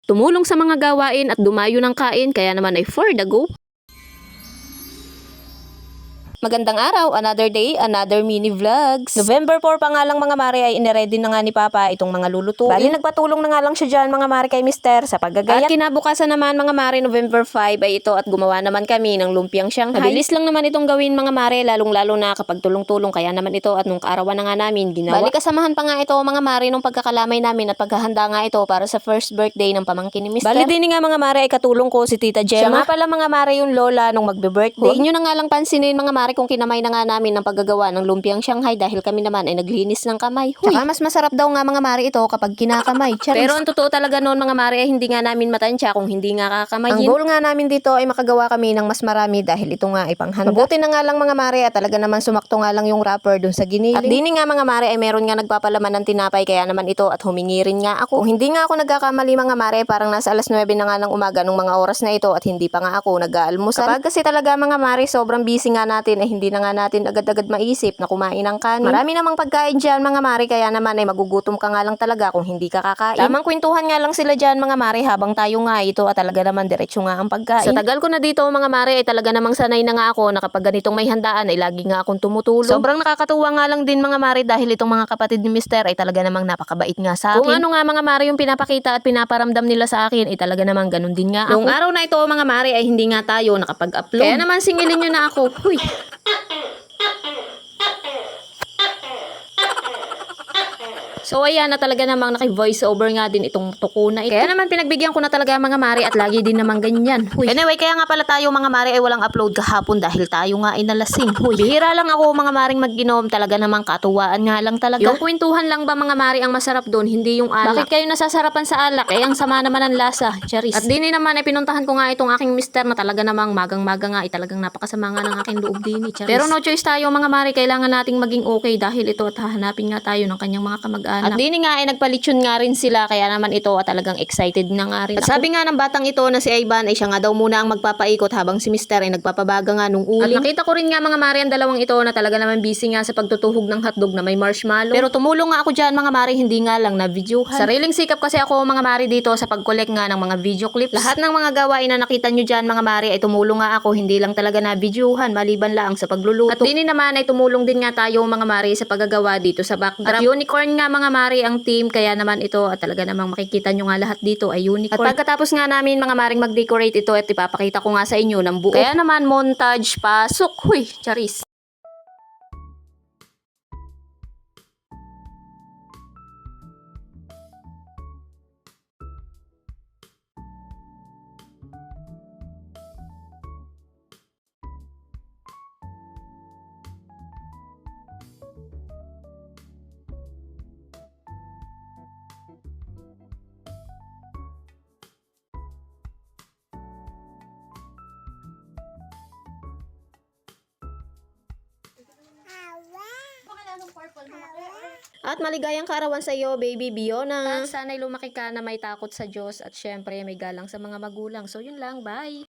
tumulong sa mga gawain at dumayo ng kain, kaya naman ay for the go. Magandang araw, another day, another mini vlogs. November 4 pa nga lang mga mare ay iniready na nga ni Papa itong mga lulutuin. Bali nagpatulong na nga lang siya dyan mga mare kay Mister sa paggagayat. At kinabukasan naman mga mare, November 5 ay ito at gumawa naman kami ng lumpiang Shanghai. Mabilis lang naman itong gawin mga mare, lalong lalo na kapag tulong-tulong, kaya naman ito at nung kaarawan na nga namin ginawa. Bali kasamahan pa nga ito mga mare nung pagkakalamay namin at paghahanda nga ito para sa first birthday ng pamangkin ni Mister. Bali din nga mga mare ay katulong ko si Tita Gemma. Siya nga pala mga mare yung lola nung magbe-birthday. Huwag nyo na nga lang pansinin mga mare kung kinamay na nga namin ng paggagawa ng lumpiang Shanghai dahil kami naman ay naglinis ng kamay. Huy. Saka mas masarap daw nga mga mare ito kapag kinakamay. Charis. Pero ang totoo talaga noon mga mare ay hindi nga namin matansya kung hindi nga kakamayin. Ang goal nga namin dito ay makagawa kami ng mas marami dahil ito nga ay panghanda. Mabuti na nga lang mga mare at talaga naman sumakto nga lang yung wrapper dun sa giniling. At dini nga mga mare ay meron nga nagpapalaman ng tinapay, kaya naman ito at humingi rin nga ako. Kung hindi nga ako nagkakamali mga mare, parang nasa alas 9 na nga ng umaga nung mga oras na ito at hindi pa nga ako nag-aalmusal. Kapag kasi talaga mga mare sobrang busy nga natin ay hindi na nga natin agad-agad maisip na kumain ng kanin. Marami namang pagkain dyan mga mare, kaya naman ay magugutom ka nga lang talaga kung hindi ka kakain. Tamang kwentuhan nga lang sila dyan mga mare habang tayo nga ito at talaga naman diretso nga ang pagkain. Sa tagal ko na dito mga mare ay talaga namang sanay na nga ako na kapag ganitong may handaan ay lagi nga akong tumutulong. Sobrang nakakatuwa nga lang din mga mare dahil itong mga kapatid ni Mister ay talaga namang napakabait nga sa akin. Kung ano nga mga mare yung pinapakita at pinaparamdam nila sa akin ay talaga namang ganun din nga ako. Noong araw na ito mga mare ay hindi nga tayo nakapag-upload. Kaya naman singilin nyo na ako. Huy. So ayan na talaga namang naki-voice over nga din itong tuko na ito. Kaya naman pinagbigyan ko na talaga mga mare at lagi din namang ganyan. Huy. Anyway, kaya nga pala tayo mga mare ay walang upload kahapon dahil tayo nga ay nalasing. Huy. Bihira lang ako mga maring mag-inom, talaga namang katuwaan nga lang talaga. Yung kwentuhan lang ba mga mare ang masarap doon, hindi yung alak. Bakit kayo nasasarapan sa alak? Eh ang sama naman ang lasa. Charis. At din naman ay pinuntahan ko nga itong aking Mister na talaga namang magang-maga nga ay talagang napakasama nga ng aking loob din. Charis. Pero no choice tayo mga mare, kailangan nating maging okay dahil ito at hahanapin nga tayo ng kanyang mga kamag-anak. At dini nga ay nagpalitsyon nga rin sila, kaya naman ito at talagang excited na nga rin. At sabi nga ng batang ito na si Ivan ay siya nga daw muna ang magpapaikot habang si Mister ay nagpapabaga nga nung uling. At nakita ko rin nga mga mare ang dalawang ito na talaga naman busy nga sa pagtutuhog ng hotdog na may marshmallow. Pero tumulong nga ako dyan mga mare, hindi nga lang na videohan. Sariling sikap kasi ako mga mare dito sa pag-collect nga ng mga video clips. Lahat ng mga gawain na nakita nyo dyan mga mare ay tumulong nga ako, hindi lang talaga na videohan maliban lang sa pagluluto. At dini naman ay tumulong din nga tayo mga mare sa paggagawa dito sa backdrop. At unicorn nga mga mare ang team, kaya naman ito at talaga namang makikita nyo nga lahat dito ay unicorn. At pagkatapos nga namin mga maring mag-decorate ito at ipapakita ko nga sa inyo ng buo. Kaya naman montage pasok. Huy, charis. At maligayang kaarawan sa iyo, baby Biona. At sana'y lumaki ka na may takot sa Diyos at syempre may galang sa mga magulang. So yun lang, bye!